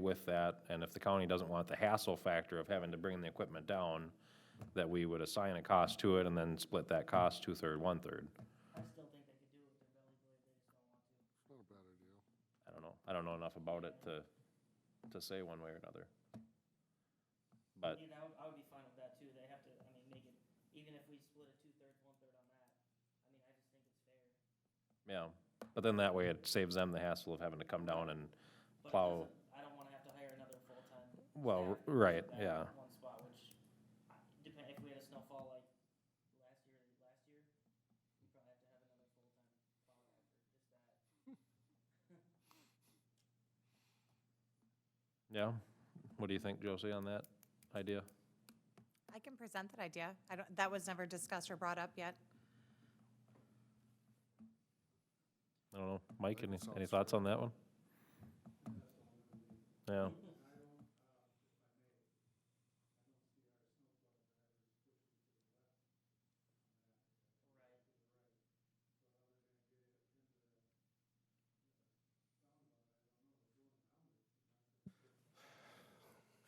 negotiate with that, and if the county doesn't want the hassle factor of having to bring the equipment down, that we would assign a cost to it and then split that cost 2/3, 1/3. I still think they could do it with their belly blade, they just don't want to. Not a bad idea. I don't know enough about it to say one way or another. But, Yeah, I would be fine with that too, they have to, I mean, make it, even if we split it 2/3, 1/3 on that, I mean, I just think it's fair. yeah, but then that way it saves them the hassle of having to come down and But it plow. doesn't- I don't wanna have to hire another full-time. Well, staff right, for that yeah. One spot, which, depend, if we had a snowfall like last year, you probably have to have another full-time plow guy for just that. Yeah, what do you think, Josie, on that idea? I can present that idea. That was never discussed or brought up yet. I don't know, Mike, any Sounds thoughts on that one? Yeah,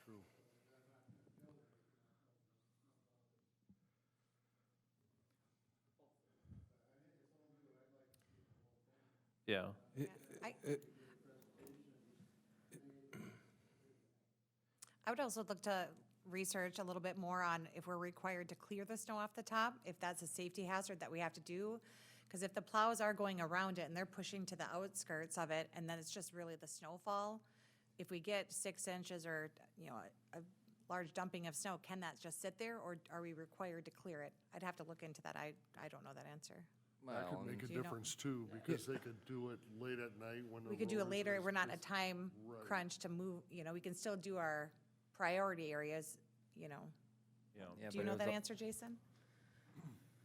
True. yeah, I would also look to research a little bit more on if we're required to clear the snow off the top, if that's a safety hazard that we have to do. Because if the plows are going around it and they're pushing to the outskirts of it, and then it's just really the snowfall, if we get 6 inches or, a large dumping of snow, can that just sit there, or are we required to clear it? I'd have to look into that. I don't know that answer. That could make a Do you know- difference too, because they could do it late at night when the. We could do it road later, is- we're not in a is- time Right. crunch to move, we can still do our priority areas, yeah. Do you know that answer, Jason?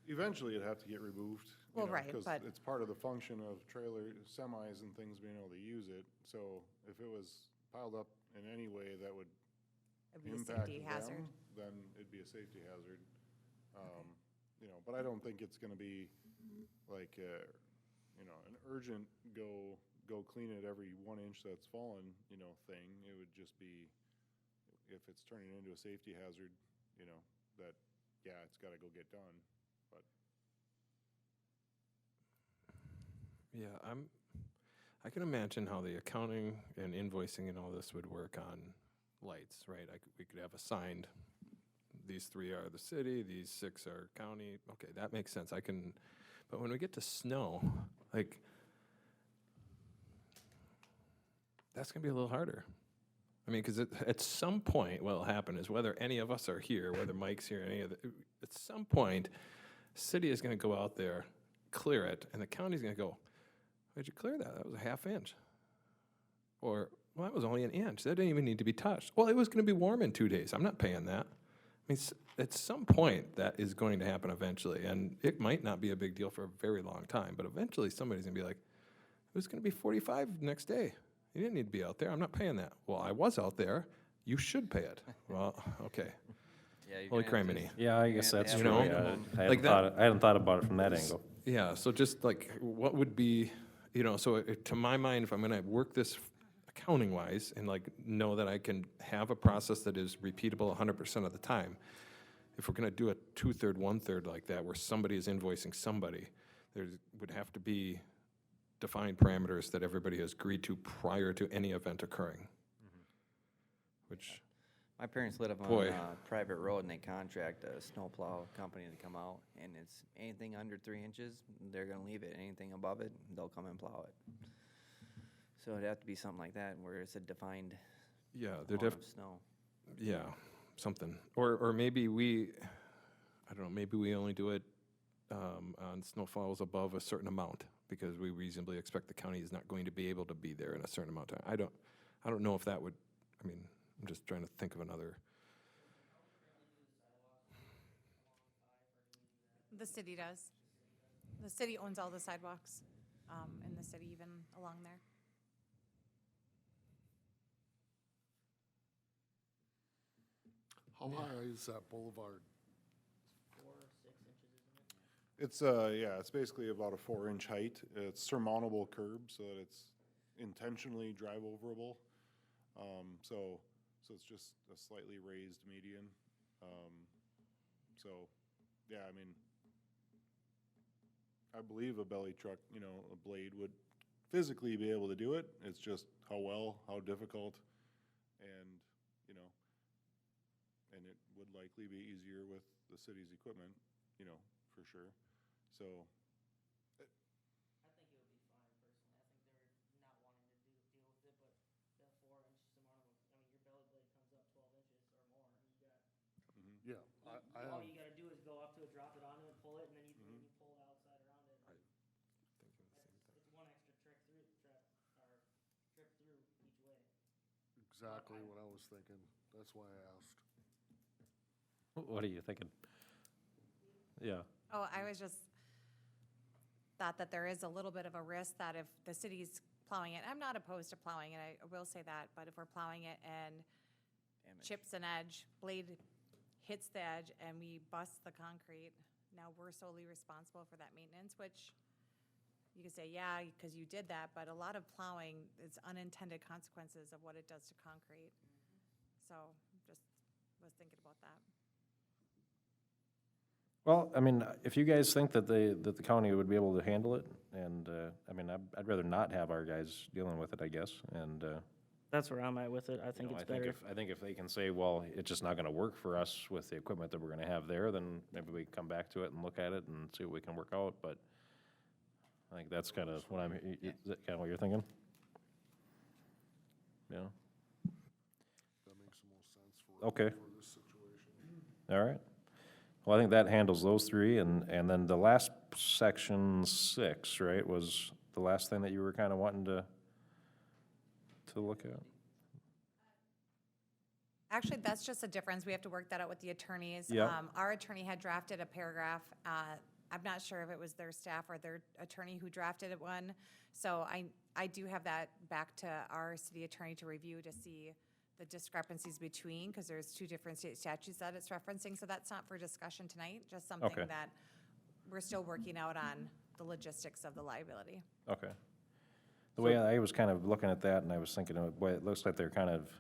Eventually, it'd have to get removed. you Well, know, right, 'cause but- it's part of the function of trailer semis and things being able to use it. So if it was piled up in any way that would It'd be a impact safety hazard. them, then it'd be a safety hazard. But I don't think it's gonna be like, an urgent go clean it every 1 inch that's fallen, thing. It would just be, if it's turning into a safety hazard, that, yeah, it's gotta go get done. But Yeah, I can imagine how the accounting and invoicing and all this would work on lights, right? We could have assigned, these 3 are the city, these 6 are county. Okay, that makes sense. But when we get to snow, like, that's gonna be a little harder. I mean, because at some point, what'll happen is whether any of us are here, whether Mike's here, at some point, city is gonna go out there, clear it, and the county's gonna go, why'd you clear that? That was a 1/2 inch. Or, well, that was only 1 inch. That didn't even need to be touched. Well, it was gonna be warm in 2 days. I'm not paying that. I mean, at some point, that is going to happen eventually, and it might not be a big deal for a very long time, but eventually somebody's gonna be like, it was gonna be 45 next day. You didn't need to be out there. I'm not paying that. Well, I was out there. You should pay it. Well, okay. Yeah, you're Holy gonna have to- criminy. Yeah, I guess You're gonna that's have true, to- yeah. Like that- I hadn't thought about it from that angle. Yeah, so just like, what would be, to my mind, if I'm gonna work this accounting-wise and like know that I can have a process that is repeatable 100% of the time, if we're gonna do a 2/3, 1/3 like that, where somebody is invoicing somebody, there would have to be defined parameters that everybody has agreed to prior to any event occurring. Which, My parents live on Boy. a private road and they contract a snowplow company to come out, and it's anything under 3 inches, they're gonna leave it. Anything above it, they'll come and plow it. So it'd have to be something like that, where it's a defined yeah, there'd amount have, of snow. yeah, something. Or maybe I don't know, maybe we only do it on snowfalls above a certain amount, because we reasonably expect the county is not going to be able to be there in a certain amount of time. I don't know if that would, I'm just trying to think of another. The city does. The city owns all the sidewalks, in the city, even along there. How high is that boulevard? 4 or 6 inches, isn't it? It's basically about a 4-inch height. It's surmountable curb so that it's intentionally drive overable. So it's just a slightly raised median. So, yeah, I mean, I believe a belly truck, you know, a blade would physically be able to do it. It's just how well, how difficult, and, you know, and it would likely be easier with the city's equipment, you know, for sure. So, I think it would be fine personally. I think they're not wanting to deal with it, but the 4 inch amount of, I mean, your belly blade comes up 12 inches or more, and you got, Yeah, I all have, you gotta do is go up to it, drop it onto it, pull it, and then you pull the outside around it. Right. Thinking the same thing. It's one extra trip through each way. exactly what I was thinking. That's why I asked. What are you thinking? Yeah. Oh, I was just, thought that there is a little bit of a risk that if the city's plowing it, I'm not opposed to plowing it, I will say that, but if we're plowing it and Damage. chips an edge, blade hits the edge, and we bust the concrete, now we're solely responsible for that maintenance, which you could say, yeah, because you did that, but a lot of plowing is unintended consequences of what it does to concrete. So, just was thinking about that. Well, I mean, if you guys think that the county would be able to handle it, and, I mean, I'd rather not have our guys dealing with it, I guess, and, That's where I'm at with it. I think you know, it's better. I think if they can say, well, it's just not gonna work for us with the equipment that we're gonna have there, then maybe we come back to it and look at it and see what we can work out, but I think that's kind of what I'm, is that kind of what you're thinking? Yeah, That makes the most sense for, Okay. for this situation. all right. Well, I think that handles those three, and then the last section 6, right, was the last thing that you were kind of wanting to look at? Actually, that's just a difference. We have to work that out with the attorneys. Yeah. Our attorney had drafted a paragraph. I'm not sure if it was their staff or their attorney who drafted it one. So I do have that back to our city attorney to review to see the discrepancies between, because there's 2 different state statutes that it's referencing. So that's not for discussion tonight, just something Okay. that we're still working out on the logistics of the liability. Okay. The way I was kind of looking at that, and I was thinking, boy, it looks like they're kind of,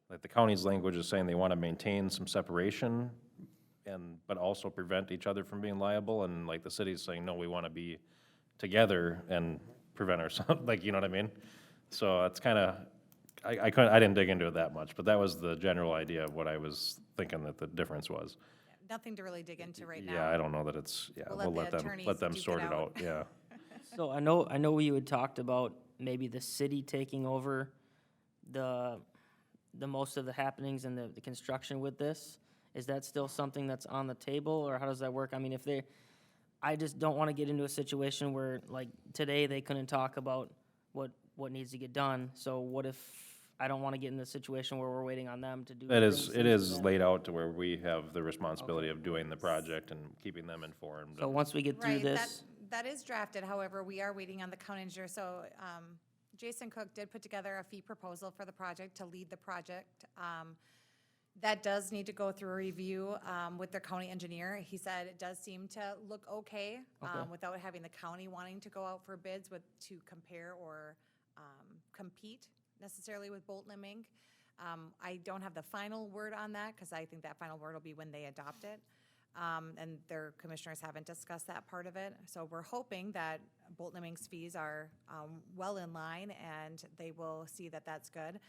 like the county's language is saying they want to maintain some separation, but also prevent each other from being liable, and like the city's saying, no, we want to be together and prevent ourselves, like, you know what I mean? So it's kind of, I didn't dig into it that much, but that was the general idea of what I was thinking that the difference was. Nothing to really dig into right now. Yeah, I don't know that it's, yeah, We'll let we'll the let attorneys them duke it sort it out. out, yeah. So I know we had talked about maybe the city taking over the most of the happenings and the construction with this. Is that still something that's on the table, or how does that work? I mean, I just don't want to get into a situation where, like, today they couldn't talk about what needs to get done. So what if, I don't want to get in the situation where we're waiting on them to do. It is, things it so is that- laid out to where we have the responsibility of doing the project and keeping them informed. So once we get through Right, this, that is drafted, however, we are waiting on the county engineer, so, Jason Cook did put together a fee proposal for the project to lead the project. That does need to go through a review, with their county engineer. He said it does seem to look okay, Okay. without having the county wanting to go out for bids to compare or, compete necessarily with Bolton and Mink. I don't have the final word on that, because I think that final word will be when they adopt it. And their commissioners haven't discussed that part of it. So we're hoping that Bolton and Mink's fees are well in line, and they will see that that's good.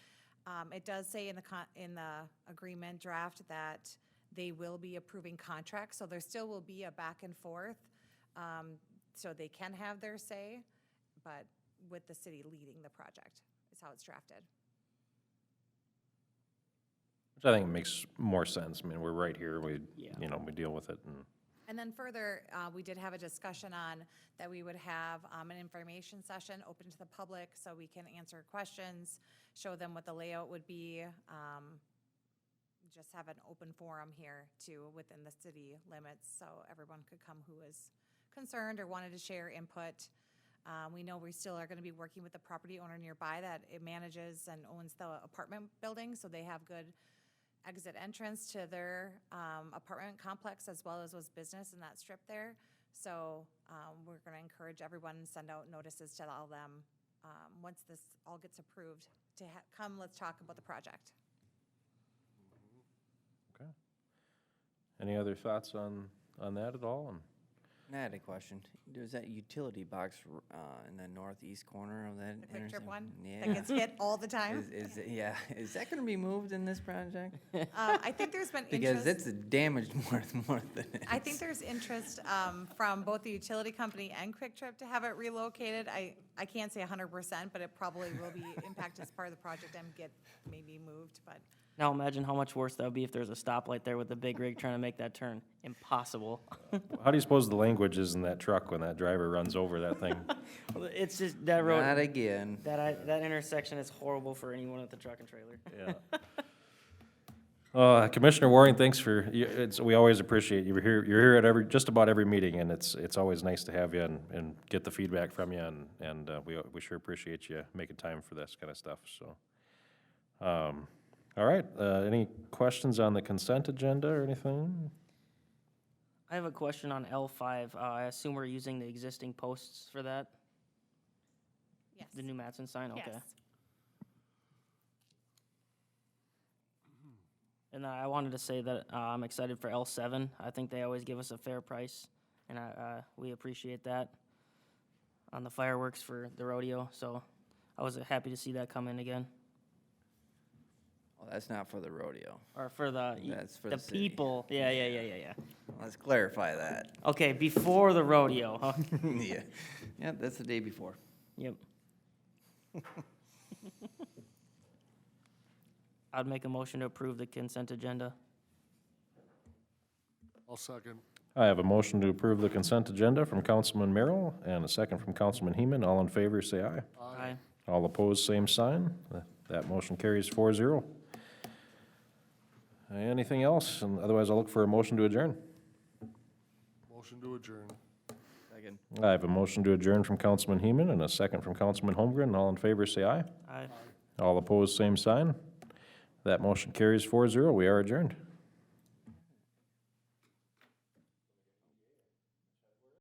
It does say in the agreement draft that they will be approving contracts, so there still will be a back and forth, so they can have their say, but with the city leading the project is how it's drafted. Which I think makes more sense. I mean, we're right here, Yeah. you know, we deal with it, and And then further, we did have a discussion on that we would have an information session open to the public so we can answer questions, show them what the layout would be, just have an open forum here too within the city limits so everyone could come who is concerned or wanted to share input. We know we still are going to be working with the property owner nearby that it manages and owns the apartment building, so they have good exit entrance to their apartment complex as well as was business in that strip there. So we're going to encourage everyone and send out notices to all them once this all gets approved come, let's talk about the project. Any other thoughts on that at all? And And I had a question. There's that utility box in the northeast corner of that The Quick Trip intersection? one Yeah. that gets hit all the time. Yeah, is that gonna be moved in this project? I think there's been Because interest. it's damaged more than it I think there's interest from both the utility company and Quick Trip to have it relocated. I can't say 100%, but it probably will be impacted as part of the project and get maybe moved, but Now imagine how much worse that would be if there's a stoplight there with the big rig trying to make that turn. Impossible. how do you suppose the language is in that truck when that driver runs over that thing? It's just, that Not road, again. that intersection is horrible for anyone with a truck and trailer. Yeah. Commissioner Waring, thanks for, we always appreciate you. You're here at just about every meeting, and it's always nice to have you and get the feedback from you, and we sure appreciate you making time for this kind of stuff, so. All right, any questions on the consent agenda or anything? I have a question on L5. I assume we're using the existing posts for that? yes. The new Matson sign? Okay. Yes. And I wanted to say that I'm excited for L7. I think they always give us a fair price, and we appreciate that on the fireworks for the rodeo. So I was happy to see that come in again. Well, that's not for the rodeo. Or for the That's for the the city. people. Yeah. Let's clarify that. Okay, before the rodeo. Huh? Yeah, yeah, that's the day before. Yep. I'd make a motion to approve the consent agenda. I'll second. I have a motion to approve the consent agenda from Councilman Merrill and a second from Councilman Heeman. All in favor, say aye. Aye. All opposed, same sign. That motion carries 4-0. Anything else? And otherwise, I'll look for a motion to adjourn. Motion to adjourn. Second. I have a motion to adjourn from Councilman Heeman and a second from Councilman Holmgren. All in favor, say aye. Aye. All opposed, same sign. That motion carries 4-0. We are adjourned.